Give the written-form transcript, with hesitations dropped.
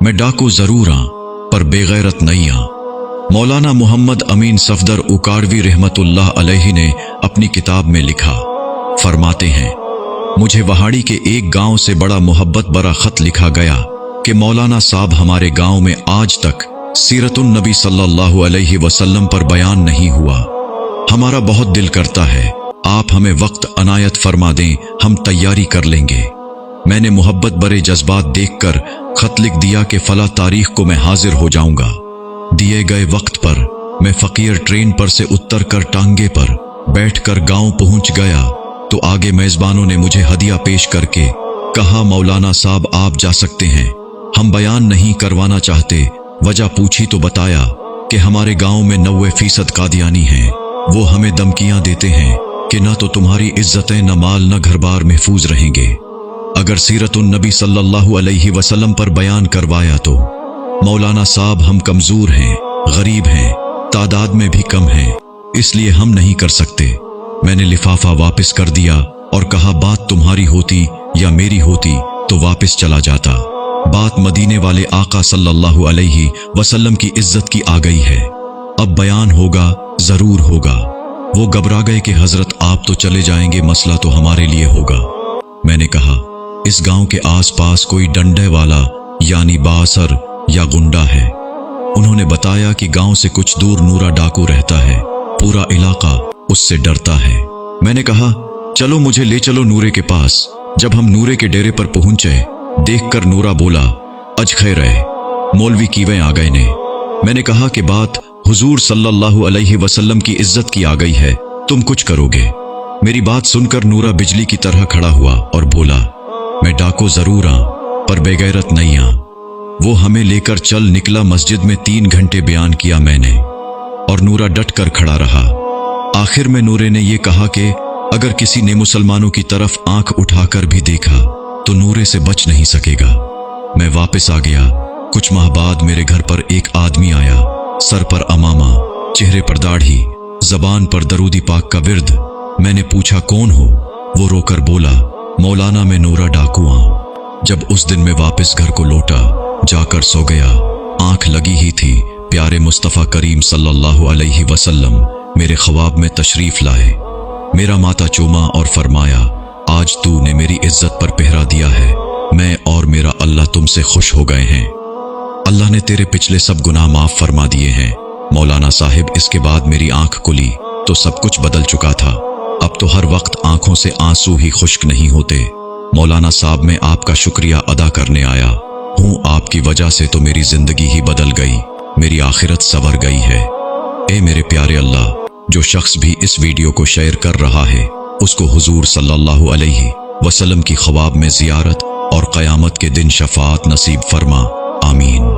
मैं डाकू जरूर आं पर बेगैरत नहीं आं। मौलाना मोहम्मद अमीन सफदर उकाड़वी रहमतुल्लाह अलैहि ने अपनी किताब में लिखा, फरमाते हैं, मुझे वहाड़ी के एक गांव से बड़ा मोहब्बत भरा खत लिखा गया कि मौलाना साहब हमारे गांव में आज तक सीरतुन नबी सल्लल्लाहु अलैहि वसल्लम पर बयान नहीं हुआ। हमारा बहुत दिल करता है आप हमें वक्त अनायत फरमा दें, हम तैयारी कर लेंगे। मैंने मोहब्बत भरे जज्बात देखकर खत लिख दिया कि फला तारीख को मैं हाजिर हो जाऊंगा। दिए गए वक्त पर मैं फकीर ट्रेन पर से उतर कर टांगे पर बैठकर गांव पहुंच गया तो आगे मेजबानों ने मुझे हदिया पेश करके कहा, मौलाना साहब आप जा सकते हैं, हम बयान नहीं करवाना चाहते। वजह पूछी तो बताया कि हमारे गांव में 90% कादियानी हैं। वो हमें धमकियां देते हैं कि ना तो तुम्हारी इज्जतें, न माल, न घर बार महफूज रहेंगे। अगर सीरतुन नबी सल्लल्लाहु अलैहि वसल्लम पर बयान करवाया तो मौलाना साहब हम कमजोर हैं, गरीब हैं, तादाद में भी कम हैं, इसलिए हम नहीं कर सकते। मैंने लिफाफा वापस कर दिया और कहा, बात तुम्हारी होती या मेरी होती तो वापस चला जाता। बात मदीने वाले आका सल्लल्लाहु अलैहि वसल्लम की इज्जत की आ गई है, अब बयान होगा, जरूर होगा। वो घबरा गए कि हजरत आप तो चले जाएंगे, मसला तो हमारे लिए होगा। मैंने कहा, इस गांव के आसपास कोई डंडे वाला यानी बासर या गुंडा है। उन्होंने बताया कि गांव से कुछ दूर नूरा डाकू रहता है, पूरा इलाका उससे डरता है। मैंने कहा, चलो मुझे ले चलो नूरे के पास। जब हम नूरे के डेरे पर पहुंचे, देखकर नूरा बोला, अज खैर है, मौलवी कीवे आ गए ने। मैंने कहा कि बात हुजूर सल्लल्लाहु अलैहि वसल्लम की इज्जत की आ गई है, तुम कुछ करोगे। मेरी बात सुनकर नूरा बिजली की तरह खड़ा हुआ और बोला, मैं डाकू जरूर आं पर बेगैरत नहीं आं। वो हमें लेकर चल निकला। मस्जिद में 3 घंटे बयान किया मैंने और नूरा डट कर खड़ा रहा। आखिर में नूरे ने यह कहा कि अगर किसी ने मुसलमानों की तरफ आंख उठाकर भी देखा तो नूरे से बच नहीं सकेगा। मैं वापस आ गया। कुछ माह बाद मेरे घर पर एक आदमी आया, सर पर अमामा, चेहरे पर दाढ़ी, जबान पर दरूदी पाक का विर्द। मैंने पूछा, कौन हो? वो रोकर बोला, मौलाना मैं नूरा डाकू आं। जब उस दिन मैं वापस घर को लौटा, जाकर सो गया। आंख लगी ही थी, प्यारे मुस्तफ़ा करीम सल्लल्लाहु अलैहि वसल्लम मेरे ख्वाब में तशरीफ लाए। मेरा माथा चूमा और फरमाया, आज तूने मेरी इज्जत पर पहरा दिया है, मैं और मेरा अल्लाह तुमसे खुश हो गए हैं। अल्लाह ने तेरे पिछले सब गुनाह माफ फरमा दिए हैं। मौलाना साहिब, इसके बाद मेरी आंख खुली तो सब कुछ बदल चुका था। अब तो हर वक्त आंखों से आंसू ही खुश्क नहीं होते। मौलाना साहब, मैं आपका शुक्रिया अदा करने आया हूँ। आपकी वजह से तो मेरी जिंदगी ही बदल गई, मेरी आखिरत संवर गई है। ए मेरे प्यारे अल्लाह, जो शख्स भी इस वीडियो को शेयर कर रहा है उसको हुजूर सल्लल्लाहु अलैहि वसल्लम की ख्वाब में जियारत और क़यामत के दिन शफाअत नसीब फरमा। आमीन।